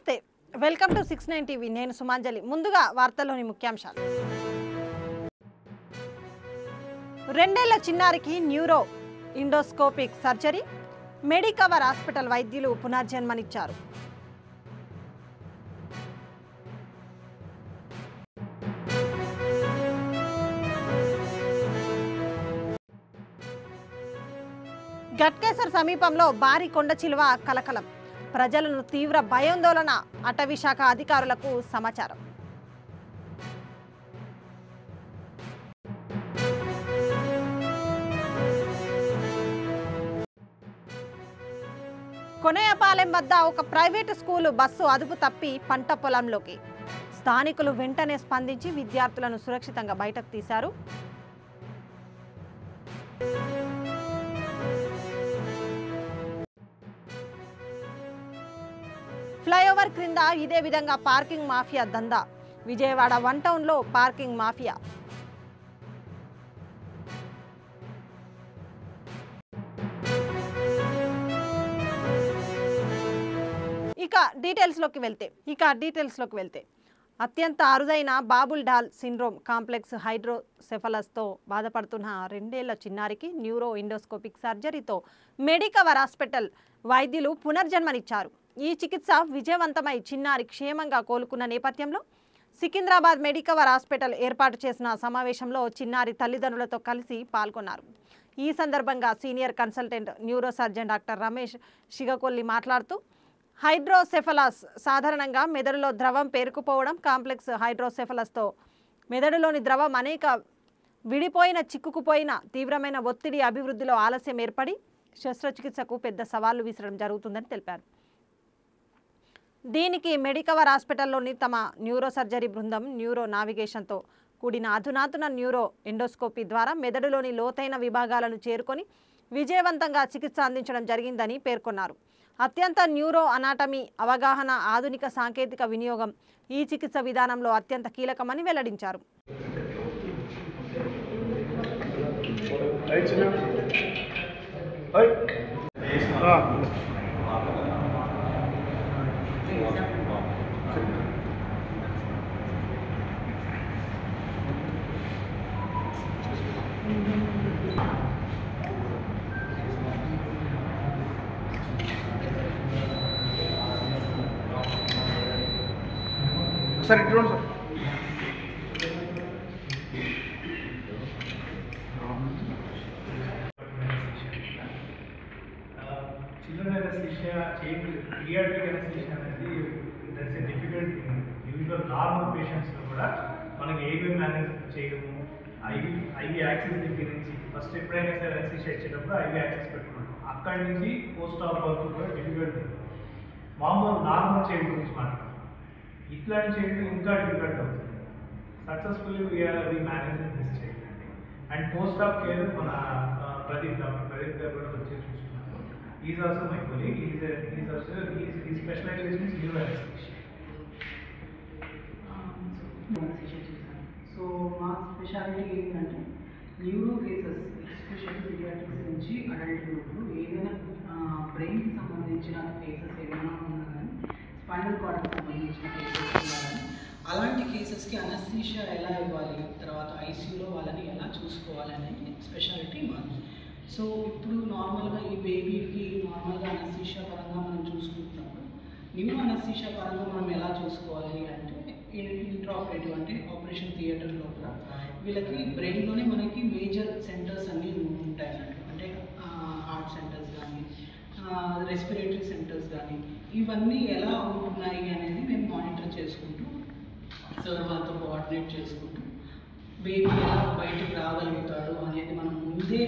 నమస్తే welcome to 69 TV నేను సుమాంజలి ముందుగా వార్తల్లోని ముఖ్యాంశాలు రెండేళ్ల చిన్నారికి neuro endoscopic surgery Medicover hospital వైద్యులు పునర్జన్మనిచ్చారు గట్కేసర్ సమీపంలో భారీ కొండ చిలువ కలకలం ప్రజలను తీవ్ర భయాందోళన అటవీ శాఖ అధికారులకు సమాచారం కొనయపాలెం వద్ద ఒక ప్రైవేటు స్కూలు బస్సు అదుపు తప్పి పంట పొలంలోకి స్థానికులు వెంటనే స్పందించి విద్యార్థులను సురక్షితంగా బయటకు తీశారు ఫ్లైఓవర్ క్రింద ఇదే విధంగా పార్కింగ్ మాఫియా దందా విజయవాడ వన్ టౌన్లో పార్కింగ్ మాఫియా ఇక డీటెయిల్స్లోకి వెళ్తే అత్యంత అరుదైన బాబుల్ డాల్ సిండ్రోమ్ కాంప్లెక్స్ హైడ్రోసెఫలస్తో బాధపడుతున్న రెండేళ్ల చిన్నారికి న్యూరో ఎండోస్కోపిక్ సర్జరీతో మెడికవర్ హాస్పిటల్ వైద్యులు పునర్జన్మనిచ్చారు ఈ చికిత్స విజయవంతమై చిన్నారి క్షేమంగా కోలుకున్న నేపథ్యంలో సికింద్రాబాద్ మెడికవర్ హాస్పిటల్ ఏర్పాటు చేసిన సమావేశంలో చిన్నారి తల్లిదండ్రులతో కలిసి పాల్గొన్నారు ఈ సందర్భంగా senior consultant neuro surgeon doctor Ramesh Shigakolli మాట్లాడుతూ హైడ్రోసెఫలస్ సాధారణంగా మెదడులో ద్రవం పేరుకుపోవడం కాంప్లెక్స్ హైడ్రోసెఫలస్తో మెదడులోని ద్రవం అనేక విడిపోయిన చిక్కుకుపోయిన తీవ్రమైన ఒత్తిడి అభివృద్ధిలో ఆలస్యం ఏర్పడి శస్త్రచికిత్సకు పెద్ద సవాళ్లు విసరడం జరుగుతుందని తెలిపారు దీనికి మెడికవర్ హాస్పిటల్లోని తమ న్యూరో సర్జరీ బృందం న్యూరో నావిగేషన్తో కూడిన అధునాతన న్యూరో ఎండోస్కోపీ ద్వారా మెదడులోని లోతైన విభాగాలను చేరుకొని విజయవంతంగా చికిత్స అందించడం జరిగిందని పేర్కొన్నారు అత్యంత న్యూరో అనాటమీ అవగాహన ఆధునిక సాంకేతిక వినియోగం ఈ చికిత్స విధానంలో అత్యంత కీలకమని వెల్లడించారు sir drone sir children anesthesia change pediatric anesthesia అనేది that's a difficult thing usual normal patients లో కూడా మనకి ఏవి మేనేజ్ చేయడము ఐవి యాక్సెస్ దగ్గర నుంచి ఫస్ట్ ఎప్పుడైనా సరే అనెస్థీషియా ఇచ్చేటప్పుడు ఐవి యాక్సెస్ పెట్టుకుంటాం అక్కడి నుంచి పోస్ట్ ఆప్ వరకు కూడా డిఫికల్ట్ థింగ్ మామూలు నార్మల్ చైల్డ్ గురించి మాట్లాడతాం ఇట్లాంటి చైల్డ్ ఇంకా డిఫికల్ట్ అవుతుంది successfully we managing this child అండి అండ్ పోస్ట్ ఆఫ్ కేర్ మన ప్రదీప్ గారు కూడా వచ్చి చూసుకున్నారు is also my colleague is also ఈ specialization is neuro anaesthesia so మా స్పెషాలిటీ ఏంటంటే న్యూరో కేసెస్ ఎస్పెషల్లీ పీడియాట్రిక్స్ నుంచి అడల్ట్ గ్రూప్లో ఏదైనా బ్రెయిన్కి సంబంధించిన కేసెస్ ఏదైనా ఉన్నా కానీ స్పైనల్ కార్డ్కి సంబంధించిన కేసెస్ ఉన్నా కానీ అలాంటి కేసెస్కి అనస్థీషియా ఎలా ఇవ్వాలి తర్వాత ఐసీయూలో వాళ్ళని ఎలా చూసుకోవాలి అనేది స్పెషాలిటీ మాది సో ఇప్పుడు నార్మల్గా ఈ బేబీకి నార్మల్గా అనస్థీషియా పరంగా మనం చూసుకుంటున్నప్పుడు న్యూరో అనస్థీషియా పరంగా మనం ఎలా చూసుకోవాలి అంటే ఇంట్రాపరేటివ్ అంటే ఆపరేషన్ థియేటర్లో కూడా వీళ్ళకి బ్రెయిన్లోనే మనకి మేజర్ సెంటర్స్ అన్నీ ఉంటాయి అన్నట్టు అంటే హార్ట్ సెంటర్స్ కానీ రెస్పిరేటరీ సెంటర్స్ కానీ ఇవన్నీ ఎలా ఉంటున్నాయి అనేది మేము మానిటర్ చేసుకుంటూ సార్ వాళ్ళతో కోఆర్డినేట్ చేసుకుంటూ బేబీ ఎలా బయటకు రాగలుగుతాడు అనేది మనం ముందే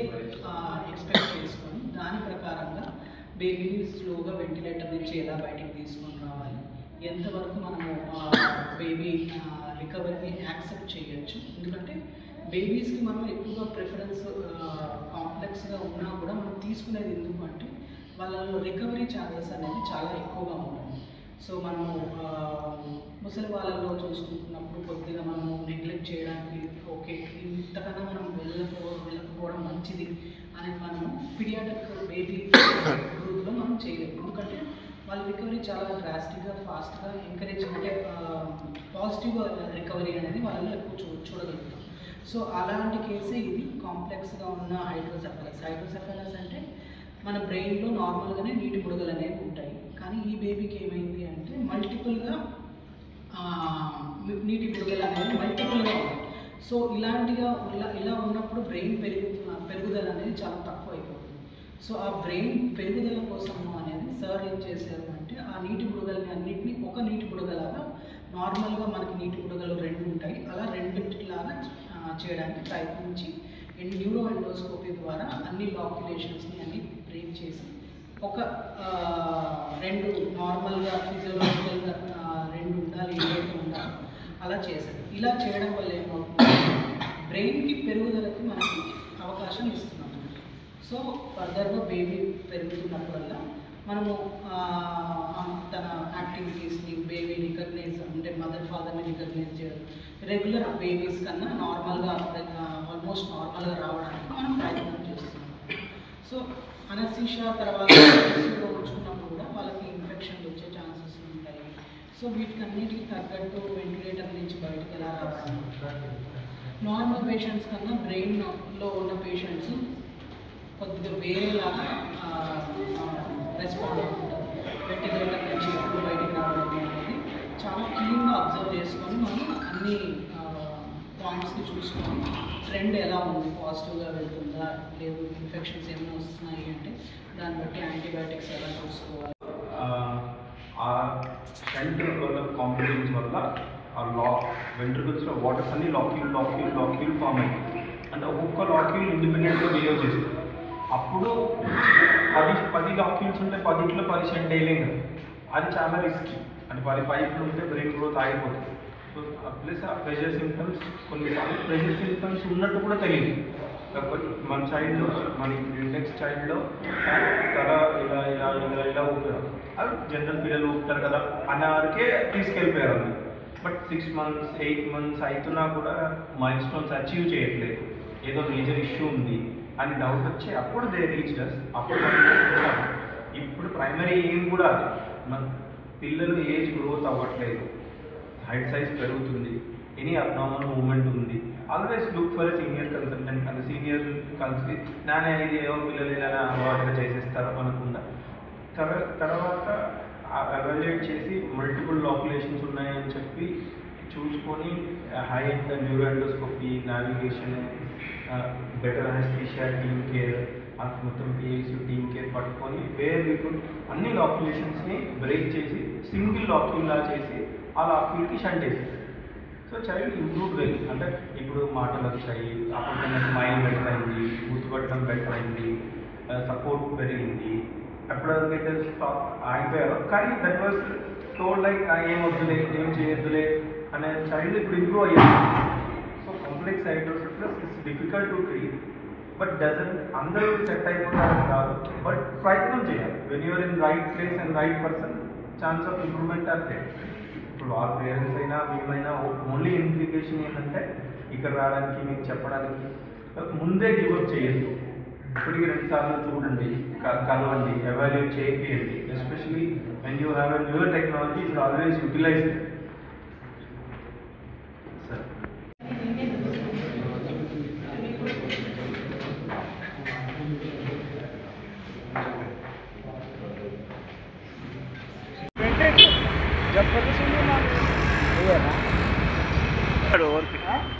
ఎక్స్పెక్ట్ చేసుకొని దాని ప్రకారంగా బేబీని స్లోగా వెంటిలేటర్ నుంచి ఎలా బయటకు తీసుకొని రావాలి ఎంతవరకు మనము బేబీ రికవరీని యాక్సెప్ట్ చేయొచ్చు ఎందుకంటే బేబీస్కి మనం ఎక్కువగా ప్రిఫరెన్స్ కాంప్లెక్స్గా ఉన్నా కూడా మనం తీసుకునేది ఎందుకు అంటే వాళ్ళలో రికవరీ ఛాన్సెస్ అనేది చాలా ఎక్కువగా ఉంటుంది సో మనము ముసలి వాళ్ళలో చూసుకుంటున్నప్పుడు కొద్దిగా మనము నెగ్లెక్ట్ చేయడానికి ఓకే ఇంతకన్నా మనం వెళ్ళకపోవడం మంచిది అనేది మనము పీడియాట్రిక్ బేబీ గ్రూప్లో మనం చేయలేము ఎందుకంటే వాళ్ళ రికవరీ చాలా డ్రాస్టిక్గా ఫాస్ట్గా ఎంకరేజ్ అంటే పాజిటివ్ రికవరీ అనేది వాళ్ళలో ఎక్కువ చూడగలుగుతాం. సో అలాంటి కేసే ఇది కాంప్లెక్స్గా ఉన్న హైడ్రోసెఫలస్ అంటే మన బ్రెయిన్లో నార్మల్గానే నీటి బుడగలు అనేవి ఉంటాయి. కానీ ఈ బేబీకి ఏమైంది అంటే మల్టిపుల్గా నీటి బుడగలు అనేవి మల్టిపుల్గా ఉన్నాయి. సో ఇలా ఉన్నప్పుడు బ్రెయిన్ పెరుగుదల అనేది చాలా తక్కువ అయిపోతుంది. సో ఆ బ్రెయిన్ పెరుగుదల కోసము అనేది సార్ ఏం చేశారు అంటే ఆ నీటి బుడగల్ని అన్నింటినీ ఒక నీటి బుడగలాగా నార్మల్గా మనకి నీటి బుడగలు 2 ఉంటాయి, అలా రెండింటిలాగా చేయడానికి ప్రయత్నించి న్యూరో ఎండోస్కోపీ ద్వారా అన్ని లాక్యులేషన్స్ని అన్ని బ్రేక్ చేసి ఒక 2 నార్మల్గా ఫిజియోలాజికల్గా 2 ఉండాలి, ఏదైతే ఉండాలి అలా చేశారు. ఇలా చేయడం వల్ల ఏమవుతుంది, బ్రెయిన్కి పెరుగుదలకి మనకి అవకాశం ఇస్తున్నాం. సో ఫర్దర్గా బేబీ పెరుగుతున్నప్పుడల్లా మనము తన యాక్టివిటీస్ని బేబీ రికగ్నైజ్ అంటే మదర్ ఫాదర్ని రికగ్నైజ్ చేయడం, రెగ్యులర్ బేబీస్ కన్నా నార్మల్గా ఆల్మోస్ట్ నార్మల్గా రావడానికి మనం ప్రయత్నం చేస్తున్నాం. సో అనస్థీషియా తర్వాత ఉంచుకున్నప్పుడు కూడా వాళ్ళకి ఇన్ఫెక్షన్లు వచ్చే ఛాన్సెస్ ఉంటాయి. సో వీటికన్నిటికి తగ్గట్టు వెంటిలేటర్ నుంచి బయటకు ఎలా రావాలి. నార్మల్ పేషెంట్స్ కన్నా బ్రెయిన్లో ఉన్న పేషెంట్స్ కొద్దిగా వేరేలాగా రెస్పాండ్ అవుతుంటారు. వెంటిలేటర్ నుంచి ఎప్పుడు బయటకు రావడం అనేది చాలా క్లీన్గా అబ్జర్వ్ చేసుకొని మనం అన్ని పాయింట్స్ని చూసుకొని ట్రెండ్ ఎలా ఉంది, పాజిటివ్గా వెళ్తుందా లేదు, ఇన్ఫెక్షన్స్ ఏమైనా వస్తున్నాయి అంటే దాన్ని బట్టి యాంటీబయాటిక్స్ ఎలా చూసుకోవాలి. ఆ స్టెంట్ కాంపిటీషన్స్ వల్ల ఆ వెంట్రుకల్స్లో వాటర్స్ అన్ని లాక్యూల్ ఫామ్ అయింది. అంటే ఒక్కొక్క లాక్యూల్ ఇండిపెండెంట్గా బిహేవ్ చేస్తుంది. అప్పుడు 10 లాక్యూల్స్ ఉంటే 10లో 10 స్టెంట్ వేయలేము. అది చాలా రిస్కీ. అంటే 10 పైపులు ఉంటే బ్రెయిన్ గ్రోత్ ఆగిపోతుంది. సో ప్లస్ ఆ ప్రెషర్ సిమ్టమ్స్ కొన్నిసార్లు ప్రెషర్ సిమ్టమ్స్ ఉన్నట్టు కూడా తెలియదు. మన చైల్డ్లో మన నెక్స్ట్ చైల్డ్లో తల ఇలా ఇలా ఇలా ఇలా ఊపారు, అది జనరల్ పిల్లలు ఊపుతారు కదా అన్న వరకే తీసుకెళ్ళిపోయారు. బట్ 6 months 8 months అవుతున్నా కూడా మైల్ స్టోన్స్ అచీవ్ చేయట్లేదు, ఏదో మేజర్ ఇష్యూ ఉంది అని డౌట్ వచ్చి అప్పుడు దే రీచ్డ్ అస్. అప్పుడు మనం ఇప్పుడు ప్రైమరీ ఏం కూడా మన పిల్లలు ఏజ్ గ్రోత్ అవ్వట్లేదు, హైట్ సైజ్ పెరుగుతుంది, ఎనీ అబ్నార్మల్ మూవ్మెంట్ ఉంది, always look for senior consultant. అది సీనియర్ కలిసి నానే ఇది ఏవో పిల్లలు ఇలా అలవాటుగా చేసేస్తారో అనుకుందా. తర్వాత ఎవాల్యుయేట్ చేసి మల్టిపుల్ లాక్యులేషన్స్ ఉన్నాయని చెప్పి చూసుకొని high neuro endoscopy, navigation, better anaesthesia, team care, మొత్తం పిఎస్యూ టీమ్ కేర్ పట్టుకొని అన్ని లాక్యులేషన్స్ని బ్రేక్ చేసి సింగిల్ లాక్యూల్లా చేసి ఆ లాక్యూల్కి షంట్ వేసేది. So child improve well. అంటే ఇప్పుడు మాటలు వచ్చాయి, అప్పుడు స్మైల్ బెటర్ అయింది, గుర్తుపట్టడం బెటర్ అయింది, సపోర్ట్ పెరిగింది. ఎప్పుడైతే స్టాప్ అయిపోయారో కానీ దట్ వాజ్ టోల్డ్ లైక్ ఏం వద్దులే ఏం చేయొద్దులే అనే చైల్డ్ ఇప్పుడు ఇంప్రూవ్ అయ్యారు. So complex hydrocephalus it's difficult to treat, but doesn't అందరూ సెట్ అయిపోతారని కాదు, బట్ ప్రయత్నం చేయాలి. When you're in right place and right person chance of improvement are there. ఇప్పుడు వాళ్ళ పేరెంట్స్ అయినా మేమైనా ఓన్లీ ఇంప్లికేషన్ ఏంటంటే ఇక్కడ రావడానికి మీకు చెప్పడానికి ముందే గివప్ చేయండి. ఇప్పటికి 2 సార్లు చూడండి, కలవండి, ఎవాల్యుయేట్ చేయండి. Especially when you have a newer technology it's always utilize.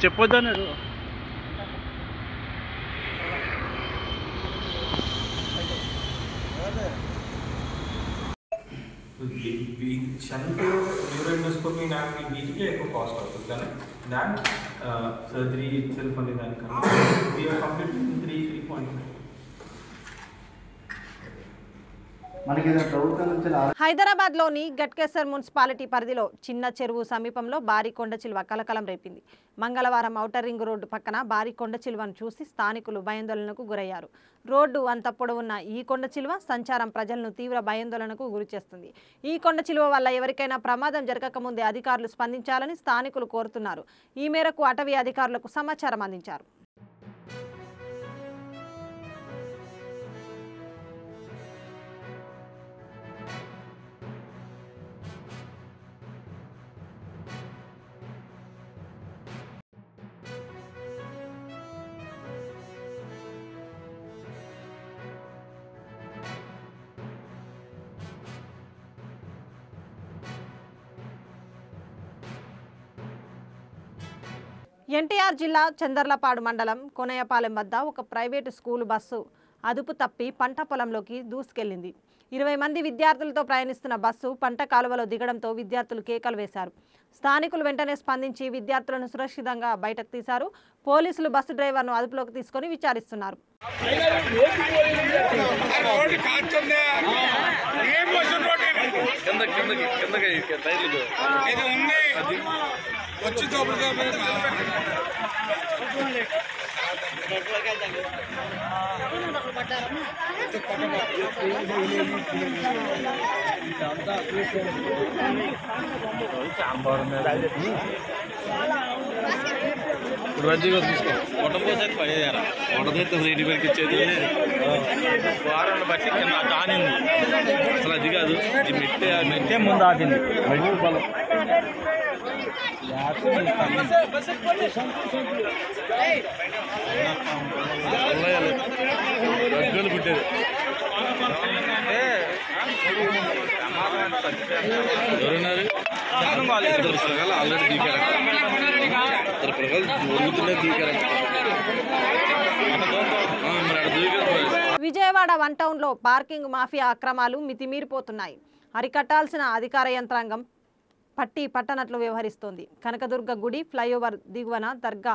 చెప్పొద్దన్నాడు. షంట్ న్యూరో ఎండోస్కోపీ నాకు వీటికే ఎక్కువ కాస్ట్ అవుతుంది, కానీ దాని సర్జరీ ఇట్సెల్ఫ్ అనే దానికన్నా వీఆర్ కంప్లీట్ 3.5. హైదరాబాద్లోని గట్కేసర్ మున్సిపాలిటీ పరిధిలో చిన్న చెరువు సమీపంలో భారీ కొండ చిలువ కలకలం రేపింది. మంగళవారం ఔటర్ రింగ్ రోడ్డు పక్కన భారీ కొండ చిలువను చూసి స్థానికులు భయాందోళనకు గురయ్యారు. రోడ్డు అంత పొడవున్న ఈ కొండ చిలువ సంచారం ప్రజలను తీవ్ర భయాందోళనకు గురిచేస్తుంది. ఈ కొండ చిలువ వల్ల ఎవరికైనా ప్రమాదం జరగకముందే అధికారులు స్పందించాలని స్థానికులు కోరుతున్నారు. ఈ మేరకు అటవీ అధికారులకు సమాచారం అందించారు. ఎన్టీఆర్ జిల్లా చందర్లపాడు మండలం కొనయ్యపాలెం వద్ద ఒక ప్రైవేటు స్కూలు బస్సు అదుపు తప్పి పంట పొలంలోకి దూసుకెళ్లింది. 20 మంది విద్యార్థులతో ప్రయాణిస్తున్న బస్సు పంట కాలువలో దిగడంతో విద్యార్థులు కేకలు వేశారు. స్థానికులు వెంటనే స్పందించి విద్యార్థులను సురక్షితంగా బయటకు తీశారు. పోలీసులు బస్సు డ్రైవర్ను అదుపులోకి తీసుకొని విచారిస్తున్నారు. రజ్జుగా తీసుకో పొట్ట పోసేది పడేదారా పొట్టదైతే రెడ్డి పెరికి ఇచ్చేది వారాన్ని బట్టి కింద ఆనింది. అసలు అది కాదు, ఇది మెట్టే ముందు ఆగింది. పొలం రజ్జులు పుట్టేది. ఎవరున్నారు? ఇద్దరు పిల్లలు ఆల్రెడీ దిగారంట. ఇద్దరు పిల్లలు జరుగుతుండే దిగారంట. విజయవాడ 1 టౌన్లో పార్కింగ్ మాఫియా అక్రమాలు మితిమీరిపోతున్నాయి. అరికట్టాల్సిన అధికార యంత్రాంగం పట్టనట్లు వ్యవహరిస్తోంది. కనకదుర్గ గుడి ఫ్లైఓవర్ దిగువన దర్గా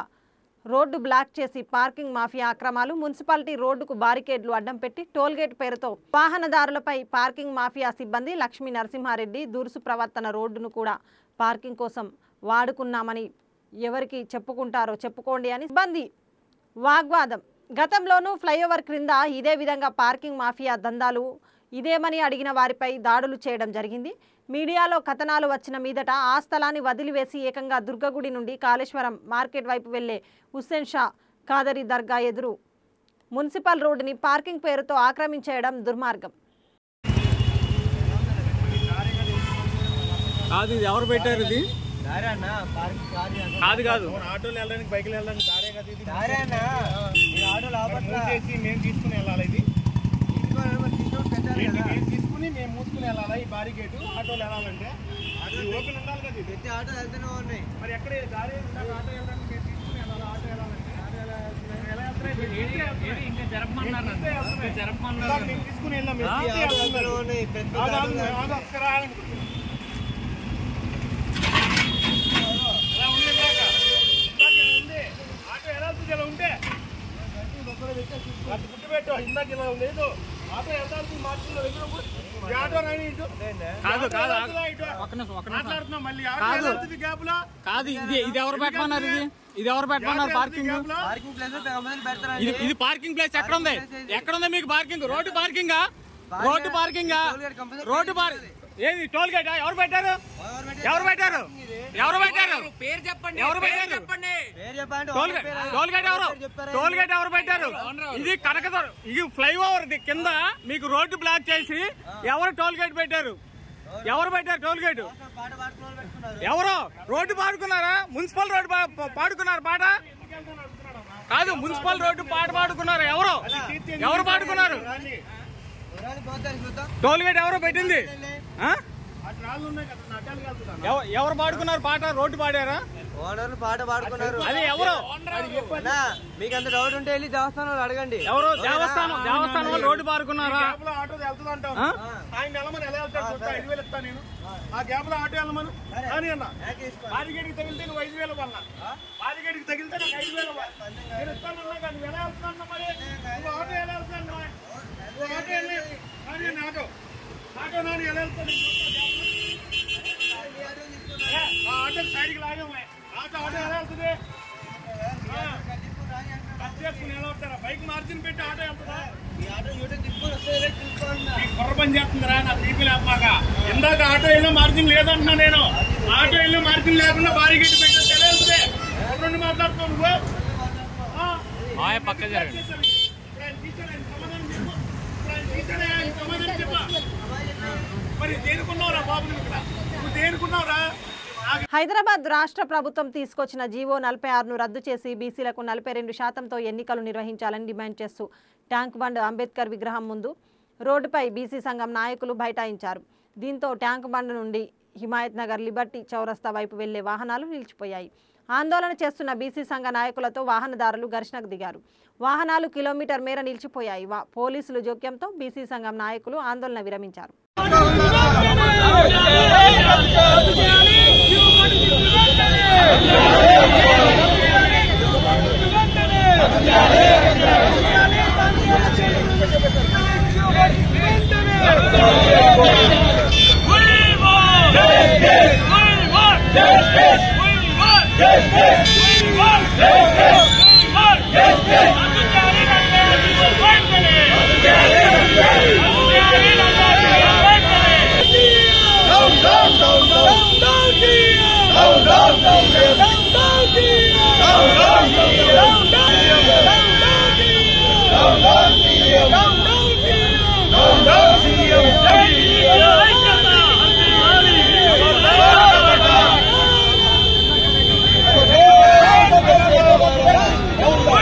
రోడ్డు బ్లాక్ చేసి పార్కింగ్ మాఫియా అక్రమాలు, మున్సిపాలిటీ రోడ్డుకు బారికేడ్లు అడ్డం పెట్టి టోల్గేట్ పేరుతో వాహనదారులపై పార్కింగ్ మాఫియా సిబ్బంది లక్ష్మీ నరసింహారెడ్డి దురుసు ప్రవర్తన. రోడ్డును కూడా పార్కింగ్ కోసం వాడుకున్నామని ఎవరికి చెప్పుకుంటారో చెప్పుకోండి అని సిబ్బంది వాగ్వాదం. గతంలోనూ ఫ్లైఓవర్ క్రింద ఇదే విధంగా పార్కింగ్ మాఫియా దందాలు ఇదేమని అడిగిన వారిపై దాడులు చేయడం జరిగింది. మీడియాలో కథనాలు వచ్చిన మీదట ఆ స్థలాన్ని వదిలివేసి ఏకంగా దుర్గగుడి నుండి కాళేశ్వరం మార్కెట్ వైపు వెళ్లే హుస్సేన్ షా ఖాదరీ దర్గా ఎదురు మున్సిపల్ రోడ్డుని పార్కింగ్ పేరుతో ఆక్రమించేయడం దుర్మార్గం. కాదు, ఇది ఎవరు పెట్టారు? ఇది కాదు కాదు ఆటోలు వెళ్ళడానికి బైకులు వెళ్ళడానికి దారే కదా ఇది. దారే అన్న మేము తీసుకుని వెళ్ళాలి. ఇది మేము తీసుకుని మేము మూసుకుని వెళ్ళాలా? ఈ బారీ గేటు ఆటోలు వెళ్ళాలంటే ఓపెన్ ఉండాలి కదా. ఇది ఆటో వెళ్తూనే ఉన్నాయి. మరి ఎక్కడ దారి ఆటో వెళ్ళడానికి మేము తీసుకుని వెళ్ళాలి? ఆటో వెళ్ళాలంటే ఎలా వెళ్తున్నాయి? ఇంకా జరపమన్నారు. మేము తీసుకుని వెళ్ళాం. ఆటో వెళ్ళాల్సింది ఇలా ఉంటే గుర్తుపెట్టు. ఇందాక ఇలా లేదు ఆటో వెళ్ళాల్సింది మార్చులో వెళ్ళినప్పుడు ఆటో రాని ఇటు మాట్లాడుతున్నాం. మళ్ళీ ఆటో వెళ్ళాల్సింది గ్యాప్ లో కాదు. ఇది ఎవరు పెట్టమన్నారు? ఇది ఎవరు పెట్టమన్నారు? పార్కింగ్ ఇది పార్కింగ్ ప్లేస్ ఎక్కడ ఉంది? ఎక్కడ ఉంది మీకు పార్కింగ్? రోడ్డు పార్కింగా? రోడ్డు పార్కింగా? రోడ్డు ఏది టోల్ గేట్? ఎవరు పెట్టారు? ఎవరు పెట్టారు? ఎవరు పెట్టారు? పేరు చెప్పండి. ఎవరు పెట్టారు? టోల్ గేట్ ఎవరు? టోల్ గేట్ ఎవరు పెట్టారు? ఇది ఇది ఫ్లైఓవర్ కింద మీకు రోడ్డు బ్లాక్ చేసి ఎవరు టోల్ గేట్ పెట్టారు? ఎవరు పెట్టారు టోల్ గేట్? ఎవరు రోడ్డు పాడుకున్నారా? మున్సిపల్ రోడ్డు పాడుకున్నారు పాట కాదు, మున్సిపల్ రోడ్డు పాట పాడుకున్నారు. ఎవరు ఎవరు పాడుకున్నారు? టోల్ గేట్ ఎవరు పెట్టింది? ఎవరు పాడుకున్నారు పాట? రోడ్డు పాడారా? ఓనర్లు పాట పాడుకున్నారు. అది ఎవరు? మీకు అంత డౌట్ ఉంటే వెళ్ళి దేవస్థానంలో అడగండి. ఎవరు? దేవస్థానం రోడ్డు పాడుకున్నారా? ఆటో వెళ్తుందంటాం. ఆయన వెళ్ళమని ఎలా వెళ్తాడు? 5,000 ఇస్తాను నేను. ఆ గ్యాప్ లో ఆటో వెళ్ళమను అని అన్న. బారిగేడికి తగిలితే నువ్వు 5,000 వల్ల, బారిగేడికి తగిలితే నాకు 5,000 నేను ఇస్తాను. నువ్వు ఎలా వెళ్తున్నా? మరి నువ్వు ఆటో ఎలా వెళ్తున్నాను? నువ్వు ఆటో వెళ్ళి కానీ ఆటో ఆటో నాని ఎలా వెళ్తాను? ఆటో సైడ్కి లాగే ఆటో ఎలా వెళ్తుంది? చేసుకుని ఎలా వస్తారా? బైక్ మార్జిన్ పెట్టి ఆటో వెళ్తుందా? కుర్ర పని చేస్తుందిరా నా బీపీ లేపాక. ఇందాక ఆటో వెళ్ళి మార్జిన్ లేదంటున్నా నేను. ఆటో వెళ్ళి మార్జిన్ లేకుండా భారీ గట్టి పెట్టేస్తే ఎలా వెళ్తుంది? రెండు మాట్లాడుతున్నావు నువ్వు. పక్క జరగండి. సమాధానం చెప్పా. మరి దేనికున్నావురా బాబు? నువ్వు దేనికున్నావురా? హైదరాబాద్ రాష్ట్ర ప్రభుత్వం తీసుకొచ్చిన జీవో 46ను రద్దు చేసి బీసీలకు 42%తో ఎన్నికలు నిర్వహించాలని డిమాండ్ చేస్తూ ట్యాంక్ బండ్ అంబేద్కర్ విగ్రహం ముందు రోడ్డుపై బీసీ సంఘం నాయకులు బైఠాయించారు. దీంతో ట్యాంక్ బండ్ నుండి హిమాయత్ నగర్ లిబర్టీ చౌరస్తా వైపు వెళ్లే వాహనాలు నిలిచిపోయాయి. ఆందోళన చేస్తున్న బీసీ సంఘ నాయకులతో వాహనదారులు ఘర్షణకు దిగారు. వాహనాలు కిలోమీటర్ మేర నిలిచిపోయాయి. పోలీసులు జోక్యంతో బీసీ సంఘం నాయకులు ఆందోళన విరమించారు.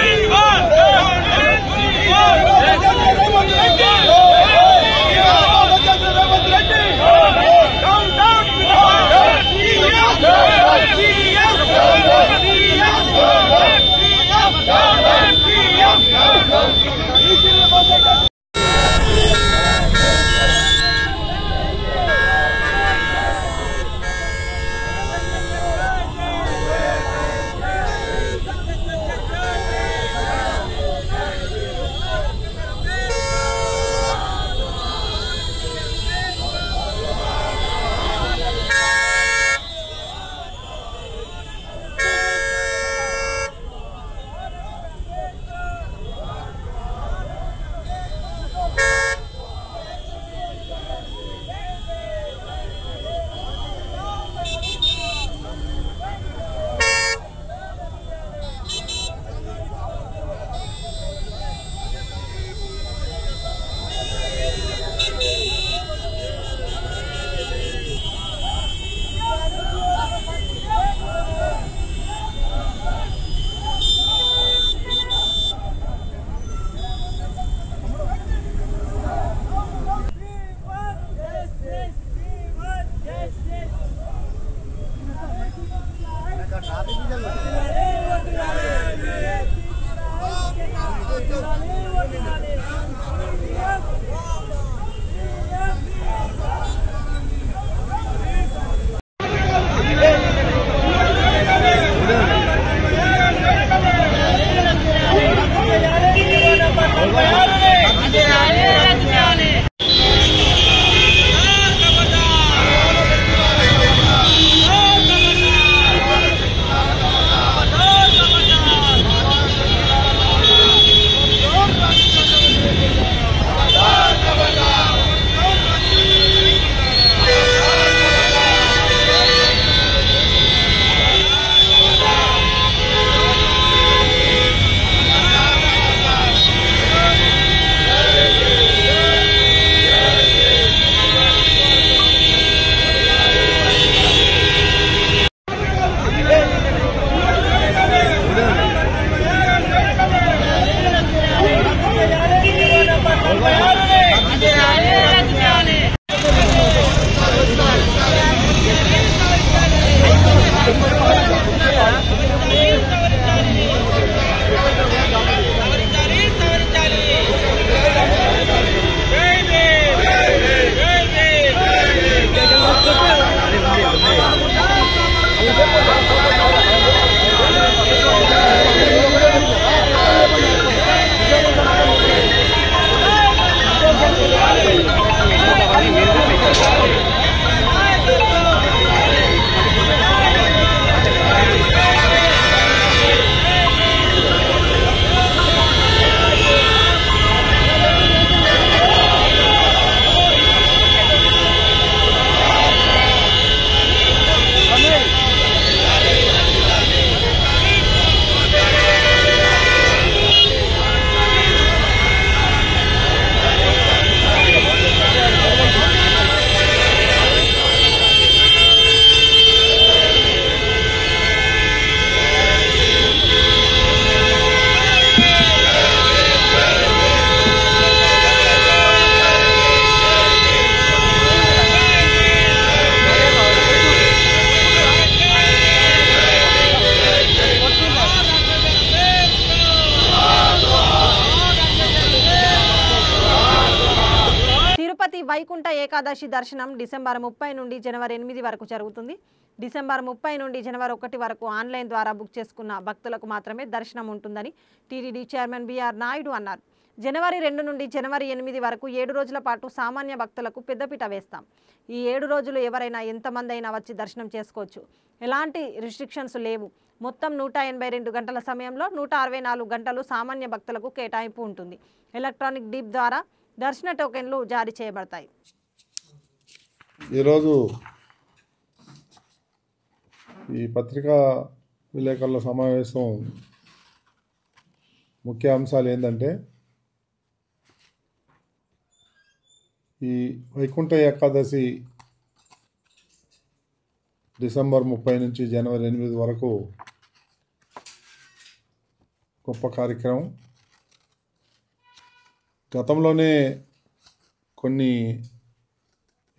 We want ఏకాదశి దర్శనం డిసెంబర్ 30 నుండి జనవరి 8 వరకు జరుగుతుంది. డిసెంబర్ 30 నుండి జనవరి 1 వరకు ఆన్లైన్ ద్వారా బుక్ చేసుకున్న భక్తులకు మాత్రమే దర్శనం ఉంటుందని టీటీడీ చైర్మన్ బిఆర్ నాయుడు అన్నారు. జనవరి 2 నుండి జనవరి 8 వరకు 7 రోజుల పాటు సామాన్య భక్తులకు పెద్దపీట వేస్తాం. ఈ 7 రోజులు ఎవరైనా ఎంతమంది అయినా వచ్చి దర్శనం చేసుకోవచ్చు. ఎలాంటి రిస్ట్రిక్షన్స్ లేవు. మొత్తం 182 గంటల సమయంలో 164 గంటలు సామాన్య భక్తులకు కేటాయింపు ఉంటుంది. ఎలక్ట్రానిక్ డిప్ ద్వారా దర్శన టోకెన్లు జారీ చేయబడతాయి. ఈరోజు ఈ పత్రికా విలేకరుల సమావేశం ముఖ్య అంశాలు ఏంటంటే, ఈ వైకుంఠ ఏకాదశి డిసెంబర్ 30 నుంచి జనవరి 8 వరకు గొప్ప కార్యక్రమం. గతంలోనే కొన్ని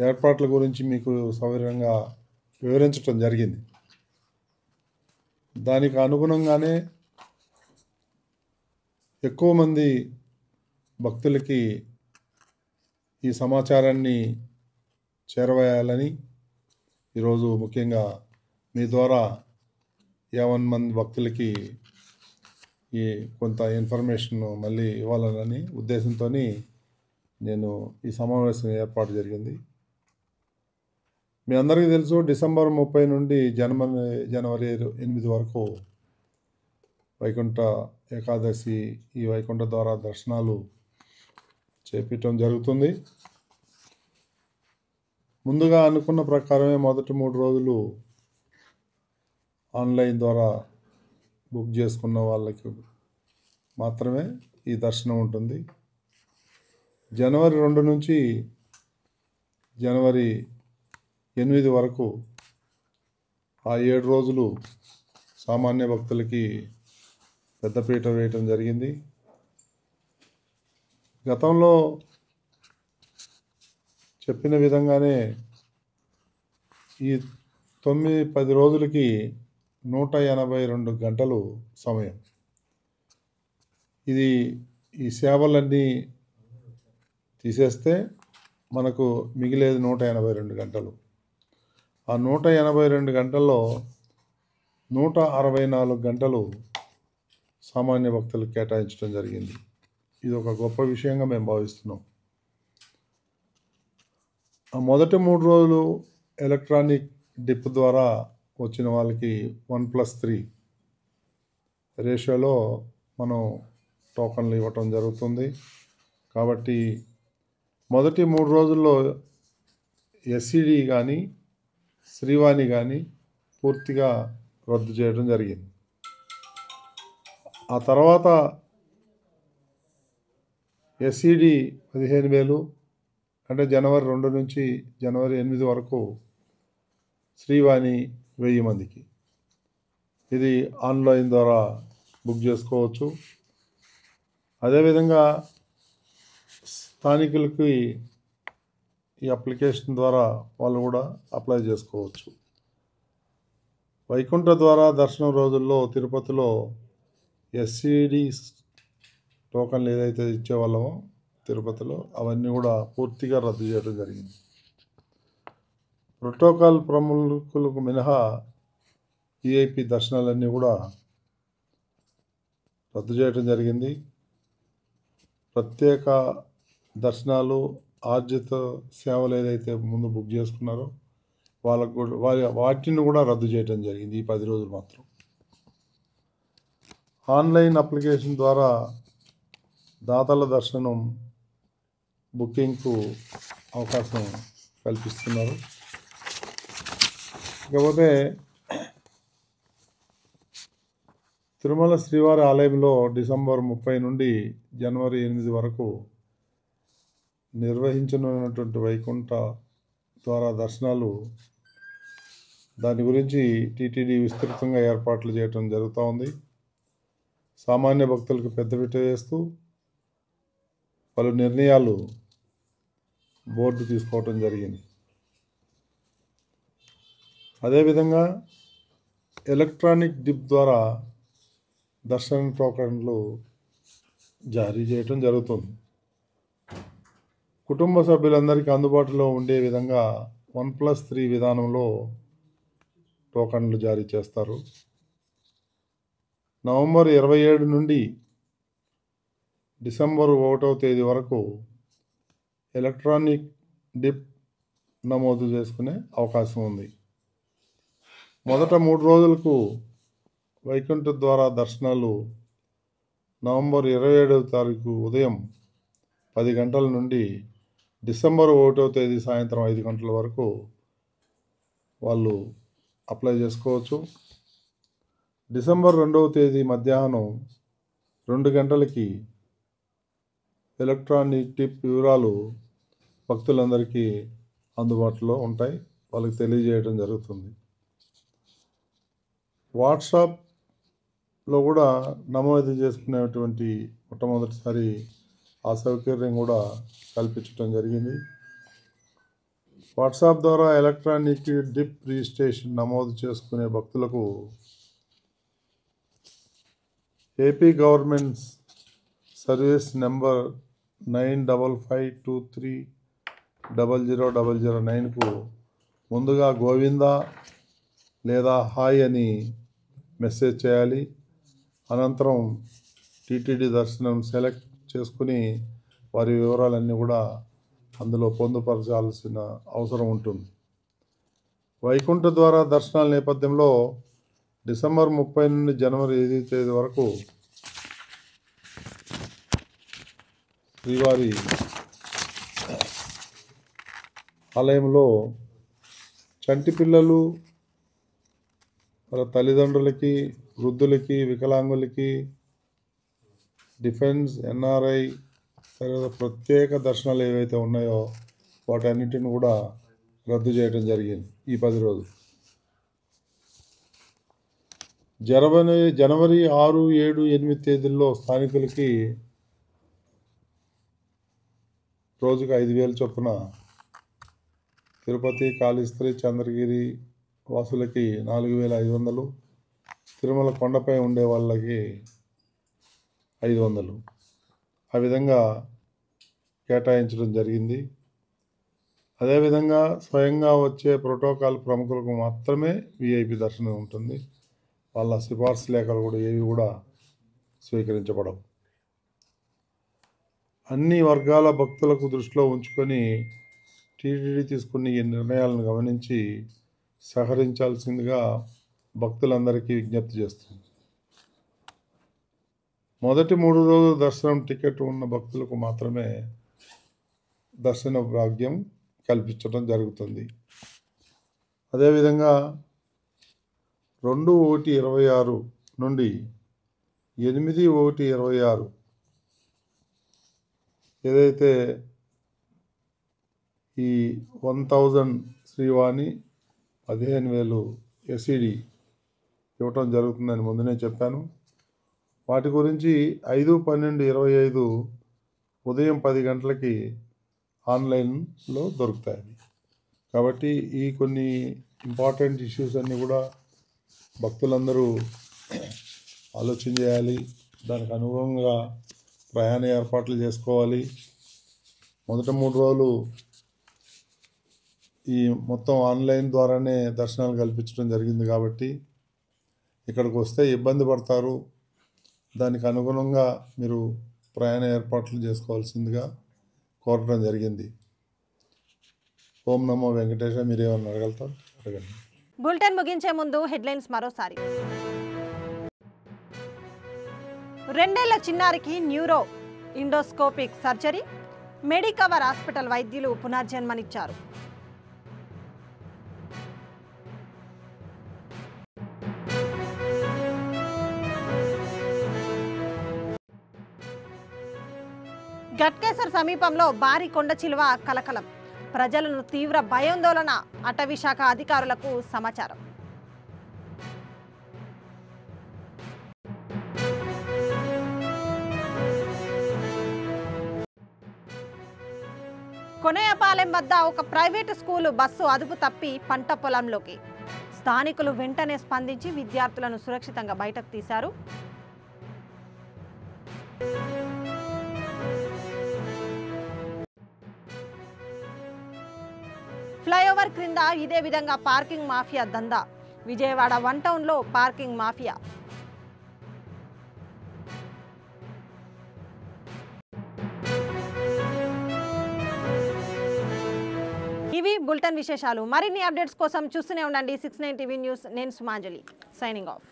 ఏర్పాట్ల గురించి మీకు సవివరంగా వివరించడం జరిగింది. దానికి అనుగుణంగానే ఎక్కువ మంది భక్తులకి ఈ సమాచారాన్ని చేరవేయాలని ఈరోజు ముఖ్యంగా మీ ద్వారా 50 మంది భక్తులకి ఈ కొంత ఇన్ఫర్మేషన్ మళ్ళీ ఇవ్వాలని ఉద్దేశంతో నేను ఈ సమావేశం ఏర్పాటు జరిగింది. మీ అందరికీ తెలుసు, డిసెంబర్ 30 నుండి జనవరి 8 వరకు వైకుంఠ ఏకాదశి, ఈ వైకుంఠ ద్వారా దర్శనాలు చేపించడం జరుగుతుంది. ముందుగా అనుకున్న ప్రకారమే మొదటి 3 రోజులు ఆన్లైన్ ద్వారా బుక్ చేసుకున్న వాళ్ళకి మాత్రమే ఈ దర్శనం ఉంటుంది. జనవరి 2 నుంచి జనవరి 8 వరకు ఆ 7 రోజులు సామాన్య భక్తులకి పెద్దపీట వేయటం జరిగింది. గతంలో చెప్పిన విధంగానే ఈ 9-10 రోజులకి 182 గంటలు సమయం. ఇది ఈ సేవలన్నీ తీసేస్తే మనకు మిగిలేది 182 గంటలు. ఆ 182 గంటల్లో 164 గంటలు సామాన్య భక్తులకు కేటాయించడం జరిగింది. ఇది ఒక గొప్ప విషయంగా మేము భావిస్తున్నాం. ఆ మొదటి 3 రోజులు ఎలక్ట్రానిక్ డిప్ ద్వారా వచ్చిన వాళ్ళకి 1+3 రేషియోలో మనం టోకన్లు ఇవ్వటం జరుగుతుంది. కాబట్టి మొదటి 3 రోజుల్లో ఎస్సిడి కానీ శ్రీవాణి కానీ పూర్తిగా రద్దు చేయడం జరిగింది. ఆ తర్వాత ఎస్సిడి 15,000, అంటే జనవరి 2 నుంచి జనవరి 8 వరకు, శ్రీవాణి 1000 మందికి. ఇది ఆన్లైన్ ద్వారా బుక్ చేసుకోవచ్చు. అదేవిధంగా స్థానికులకి ఈ అప్లికేషన్ ద్వారా వాళ్ళు కూడా అప్లై చేసుకోవచ్చు. వైకుంఠ ద్వారా దర్శనం రోజుల్లో తిరుపతిలో ఎస్సిడి టోకన్లు ఏదైతే ఇచ్చేవాళ్ళమో తిరుపతిలో, అవన్నీ కూడా పూర్తిగా రద్దు చేయడం జరిగింది. ప్రోటోకాల్ ప్రముఖులకు మినహా విఐపి దర్శనాలన్నీ కూడా రద్దు చేయడం జరిగింది. ప్రత్యేక దర్శనాలు, ఆర్జిత సేవలు ఏదైతే ముందు బుక్ చేసుకున్నారో వాళ్ళకు కూడా వాటిని కూడా రద్దు చేయడం జరిగింది ఈ 10 రోజులు మాత్రం. ఆన్లైన్ అప్లికేషన్ ద్వారా దాతల దర్శనం బుకింగ్కు అవకాశం కల్పిస్తున్నారు. ఇకపోతే తిరుమల శ్రీవారి ఆలయంలో డిసెంబర్ 30 నుండి జనవరి 8 వరకు నిర్వహించనున్నటువంటి వైకుంఠ ద్వారా దర్శనాలు, దాని గురించి టీటీడీ విస్తృతంగా ఏర్పాట్లు చేయడం జరుగుతూ ఉంది. సామాన్య భక్తులకు పెద్దపీట వేస్తూ పలు నిర్ణయాలు బోర్డు తీసుకోవటం జరిగింది. అదేవిధంగా ఎలక్ట్రానిక్ డిప్ ద్వారా దర్శన టోకన్లు జారీ చేయటం జరుగుతుంది. కుటుంబ సభ్యులందరికీ అందుబాటులో ఉండే విధంగా 1+3 విధానంలో టోకన్లు జారీ చేస్తారు. నవంబర్ 27 నుండి డిసెంబర్ 1వ తేదీ వరకు ఎలక్ట్రానిక్ డిప్ నమోదు చేసుకునే అవకాశం ఉంది. మొదట 3 రోజులకు వైకుంఠ ద్వార దర్శనాలు నవంబర్ 27వ తారీఖు ఉదయం 10 గంటల నుండి డిసెంబర్ 1వ తేదీ సాయంత్రం 5 గంటల వరకు వాళ్ళు అప్లై చేసుకోవచ్చు. డిసెంబర్ 2వ తేదీ మధ్యాహ్నం 2 గంటలకి ఎలక్ట్రానిక్ టిప్ వివరాలు భక్తులందరికీ అందుబాటులో ఉంటాయి, వాళ్ళకి తెలియజేయడం జరుగుతుంది. వాట్సాప్లో కూడా నమోదు చేసుకునేటువంటి మొట్టమొదటిసారి ఆ సౌకర్యం కూడా కల్పించడం జరిగింది. వాట్సాప్ ద్వారా ఎలక్ట్రానిక్ డిప్ రిజిస్ట్రేషన్ నమోదు చేసుకునే భక్తులకు ఏపీ గవర్నమెంట్ సర్వీస్ నెంబర్ 9552300009కు ముందుగా గోవిందా లేదా హాయ్ అని మెసేజ్ చేయాలి. అనంతరం టీటీడీ దర్శనం సెలెక్ట్ చేసుకుని వారి వివరాలన్నీ కూడా అందులో పొందుపరచాల్సిన అవసరం ఉంటుంది. వైకుంఠ ద్వార దర్శనాల నేపథ్యంలో డిసెంబర్ 30 నుండి జనవరి 5 తేదీ వరకు శ్రీవారి ఆలయంలో చంటి పిల్లలు, వాళ్ళ తల్లిదండ్రులకి, వృద్ధులకి, వికలాంగులకి, డిఫెన్స్, ఎన్ఆర్ఐ తర్వాత ప్రత్యేక దర్శనాలు ఏవైతే ఉన్నాయో వాటన్నిటిని కూడా రద్దు చేయడం జరిగింది ఈ 10 రోజులు. జనవరి 6, 7, 8 తేదీల్లో స్థానికులకి రోజుకు 5,000 చొప్పున, తిరుపతి, కాళీస్త్రి, చంద్రగిరి వాసులకి 4,500, తిరుమల కొండపై ఉండే వాళ్ళకి 500 ఆ విధంగా కేటాయించడం జరిగింది. అదేవిధంగా స్వయంగా వచ్చే ప్రోటోకాల్ ప్రముఖులకు మాత్రమే విఐపి దర్శనం ఉంటుంది. వాళ్ళ సిఫార్సు లేఖలు కూడా ఏవి కూడా స్వీకరించబడవు. అన్ని వర్గాల భక్తులకు దృష్టిలో ఉంచుకొని టీటీడీ తీసుకున్న ఈ నిర్ణయాలను గమనించి సహకరించాల్సిందిగా భక్తులందరికీ విజ్ఞప్తి చేస్తుంది. మొదటి 3 రోజుల దర్శనం టికెట్ ఉన్న భక్తులకు మాత్రమే దర్శన భాగ్యం కల్పించడం జరుగుతుంది. అదేవిధంగా 2/1/26 నుండి 8/1/26 ఏదైతే ఈ 1000 శ్రీవాణి 15,000 ఎస్ఈడి ఇవ్వటం జరుగుతుందని ముందునే చెప్పాను. వాటి గురించి 5/12/25 ఉదయం 10 గంటలకి ఆన్లైన్లో దొరుకుతాయి. కాబట్టి ఈ కొన్ని ఇంపార్టెంట్ ఇష్యూస్ అన్నీ కూడా భక్తులందరూ ఆలోచన చేయాలి. దానికి అనుగుణంగా ప్రయాణ ఏర్పాట్లు చేసుకోవాలి. మొదట 3 రోజులు ఈ మొత్తం ఆన్లైన్ ద్వారానే దర్శనాలు కల్పించడం జరిగింది కాబట్టి ఇక్కడికి వస్తే ఇబ్బంది పడతారు. దానికి అనుగుణంగా మీరు ప్రయాణ ఏర్పాట్లు చేసుకోవాల్సిందిగా కోరడం జరిగింది. ఓం నమో వెంకటేశ. మీరు ఏమన్నా అడగలుగుతారు? అడగండి. బులెటిన్ ముగించే ముందు హెడ్లైన్స్ మరోసారి. 2 ఏళ్ల చిన్నారికి neuro endoscopic surgery, Medicover hospital వైద్యులు పునర్జన్మనిచ్చారు. గట్కేసర్ సమీపంలో భారీ కొండ చిలువ కలకలం, ప్రజలను తీవ్ర భయాందోళన, అటవీ శాఖ అధికారులకు సమాచారం. కొనయ్యపాలెం వద్ద ఒక ప్రైవేటు స్కూలు బస్సు అదుపు తప్పి పంట పొలంలోకి. స్థానికులు వెంటనే స్పందించి విద్యార్థులను సురక్షితంగా బయటకు తీశారు. క్రింద ఇదే విధంగా పార్కింగ్ మాఫియా దందా. విజయవాడ 1 టౌన్లో పార్కింగ్ మాఫియా. ఇవి బులెటిన్ విశేషాలు. మరిన్ని అప్డేట్స్ కోసం చూస్తూనే ఉండండి 69 టీవీ న్యూస్. నేను సుమాంజలి, సైనింగ్ ఆఫ్.